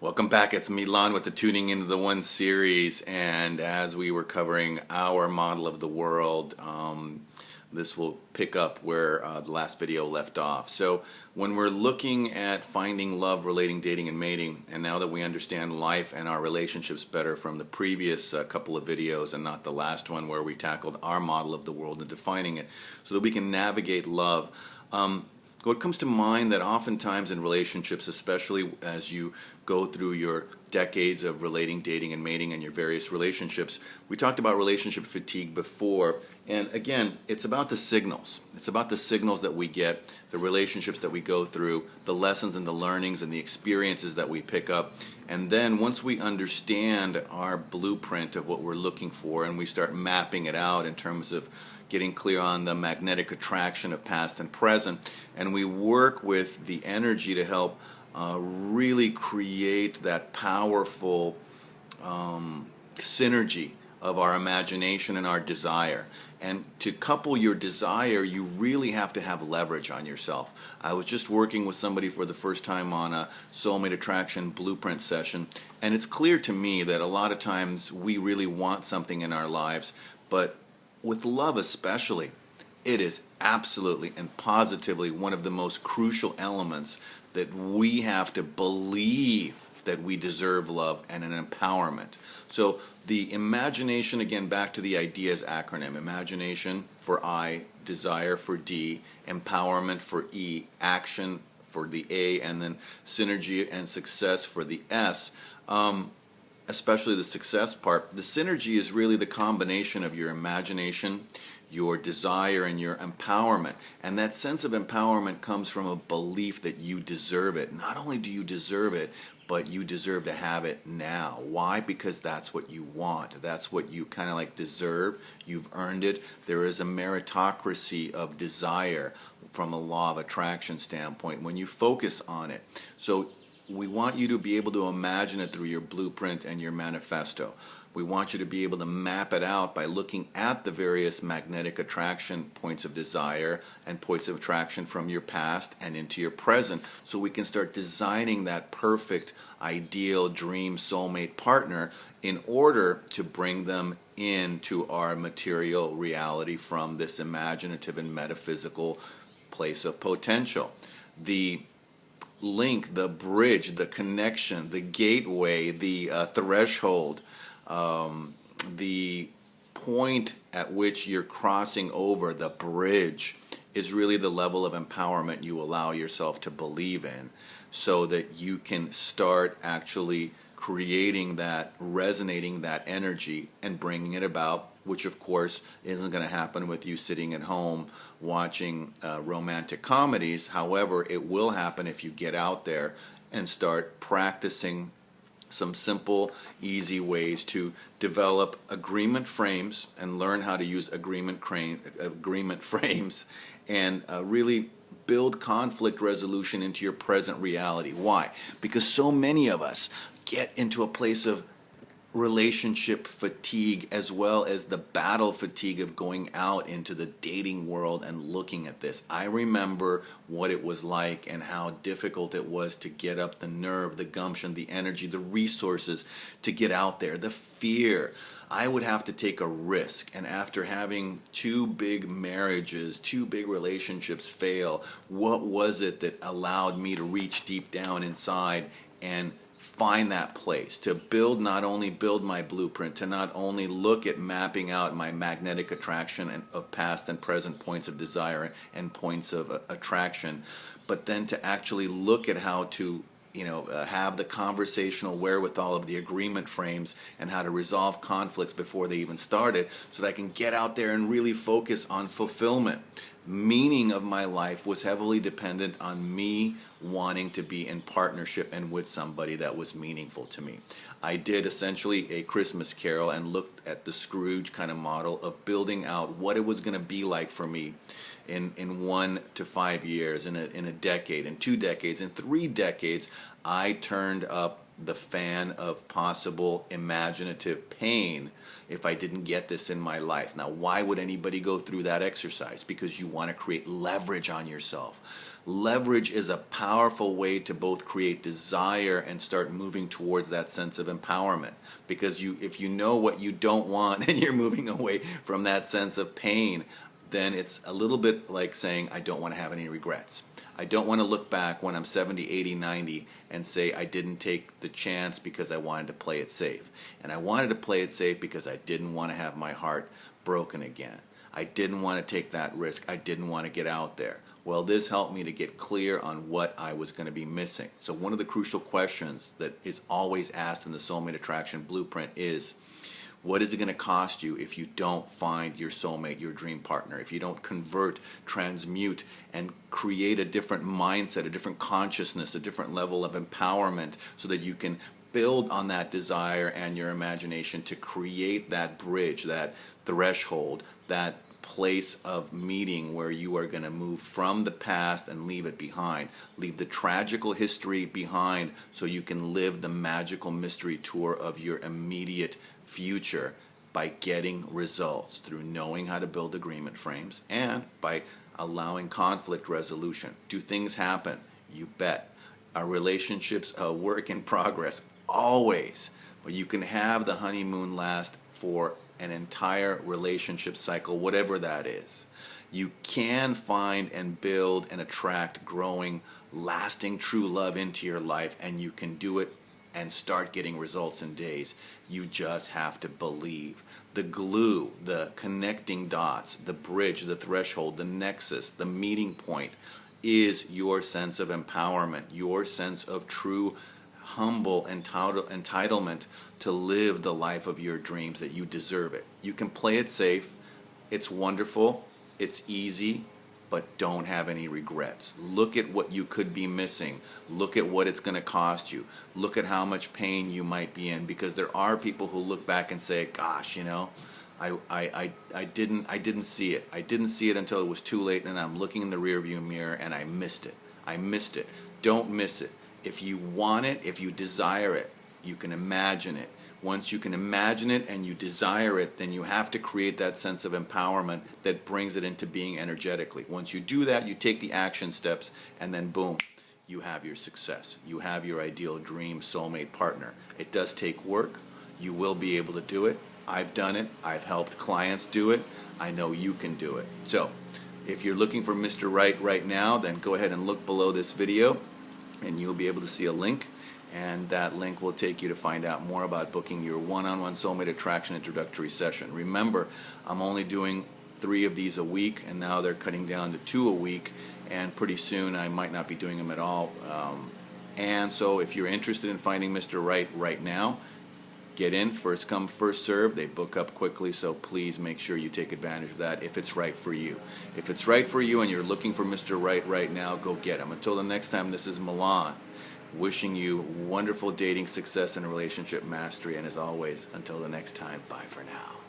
Welcome back. It's Milan with the Tuning Into the One series, and as we were covering our model of the world, this will pick up where the last video left off. So when we're looking at finding love, relating, dating, and mating, and now that we understand life and our relationships better from the previous couple of videos and not the last one where we tackled our model of the world and defining it so that we can navigate love, what comes to mind that oftentimes in relationships, especially as you go through your decades of relating, dating, and mating and your various relationships, we talked about relationship fatigue before, and again, it's about the signals. It's about the signals that we get, the relationships that we go through, the lessons and the learnings and the experiences that we pick up, and then once we understand our blueprint of what we're looking for and we start mapping it out in terms of getting clear on the magnetic attraction of past and present, and we work with the energy to help really create that powerful synergy of our imagination and our desire. And to couple your desire, you really have to have leverage on yourself. I was just working with somebody for the first time on a Soulmate Attraction Blueprint session, and it's clear to me that a lot of times we really want something in our lives, but with love especially, it is absolutely and positively one of the most crucial elements that we have to believe that we deserve love and an empowerment. So the imagination, again, back to the ideas acronym, imagination for I, desire for D, empowerment for E, action for the A, and then synergy and success for the S. Especially the success part, the synergy is really the combination of your imagination, your desire, and your empowerment. And that sense of empowerment comes from a belief that you deserve it. Not only do you deserve it, but you deserve to have it now. Why? Because that's what you want. That's what you kind of like deserve. You've earned it. There is a meritocracy of desire from a law of attraction standpoint when you focus on it. So we want you to be able to imagine it through your blueprint and your manifesto. We want you to be able to map it out by looking at the various magnetic attraction points of desire and points of attraction from your past and into your present, so we can start designing that perfect, ideal, dream soulmate partner in order to bring them into our material reality from this imaginative and metaphysical place of potential. The link, the bridge, the connection, the gateway, the threshold, the point at which you're crossing over, the bridge, is really the level of empowerment you allow yourself to believe in, so that you can start actually creating that, resonating that energy and bringing it about, which of course isn't going to happen with you sitting at home watching romantic comedies. However, it will happen if you get out there and start practicing some simple, easy ways to develop agreement frames and learn how to use agreement frames and really build conflict resolution into your present reality. Why? Because so many of us get into a place of relationship fatigue, as well as the battle fatigue of going out into the dating world and looking at this. I remember what it was like and how difficult it was to get up the nerve, the gumption, the energy, the resources to get out there, the fear. I would have to take a risk, and after having two big marriages, two big relationships fail, what was it that allowed me to reach deep down inside and find that place to build, not only build my blueprint, to not only look at mapping out my magnetic attraction of past and present points of desire and points of attraction, but then to actually look at how to have the conversational wherewithal of the agreement frames and how to resolve conflicts before they even started, so that I can get out there and really focus on fulfillment. Meaning of my life was heavily dependent on me wanting to be in partnership and with somebody that was meaningful to me. I did essentially a Christmas Carol and looked at the Scrooge kind of model of building out what it was going to be like for me in 1 to 5 years, in a decade, in 2 decades, in 3 decades. I turned up the fan of possible imaginative pain if I didn't get this in my life. Now, why would anybody go through that exercise? Because you want to create leverage on yourself. Leverage is a powerful way to both create desire and start moving towards that sense of empowerment. Because if you know what you don't want and you're moving away from that sense of pain, then it's a little bit like saying, I don't want to have any regrets. I don't want to look back when I'm 70, 80, 90 and say I didn't take the chance because I wanted to play it safe. And I wanted to play it safe because I didn't want to have my heart broken again. I didn't want to take that risk. I didn't want to get out there. Well, this helped me to get clear on what I was going to be missing. So one of the crucial questions that is always asked in the Soulmate Attraction Blueprint is, what is it going to cost you if you don't find your soulmate, your dream partner, if you don't convert, transmute, and create a different mindset, a different consciousness, a different level of empowerment so that you can build on that desire and your imagination to create that bridge, that threshold, that place of meeting where you are going to move from the past and leave it behind. Leave the tragical history behind so you can live the magical mystery tour of your immediate future by getting results through knowing how to build agreement frames and by allowing conflict resolution. Do things happen? You bet. Our relationships a work in progress, always. But you can have the honeymoon last for an entire relationship cycle, whatever that is. You can find and build and attract growing, lasting, true love into your life, and you can do it and start getting results in days. You just have to believe. The glue, the connecting dots, the bridge, the threshold, the nexus, the meeting point is your sense of empowerment, your sense of true, humble entitlement to live the life of your dreams, that you deserve it. You can play it safe. It's wonderful. It's easy. But don't have any regrets. Look at what you could be missing. Look at what it's going to cost you. Look at how much pain you might be in, because there are people who look back and say, gosh, you know, I didn't see it. I didn't see it until it was too late, and I'm looking in the rearview mirror and I missed it. I missed it. Don't miss it. If you want it, if you desire it, you can imagine it. Once you can imagine it and you desire it, then you have to create that sense of empowerment that brings it into being energetically. Once you do that, you take the action steps, and then boom, you have your success. You have your ideal dream soulmate partner. It does take work. You will be able to do it. I've done it. I've helped clients do it. I know you can do it. So if you're looking for Mr. Right right now, then go ahead and look below this video, and you'll be able to see a link. And that link will take you to find out more about booking your one-on-one Soulmate Attraction introductory session. Remember, I'm only doing 3 of these a week, and now they're cutting down to 2 a week, and pretty soon I might not be doing them at all. And so if you're interested in finding Mr. Right right now, get in, first come, first serve. They book up quickly, so please make sure you take advantage of that if it's right for you. If it's right for you and you're looking for Mr. Right right now, go get him. Until the next time, this is Milan, wishing you wonderful dating success and relationship mastery. And as always, until the next time, bye for now.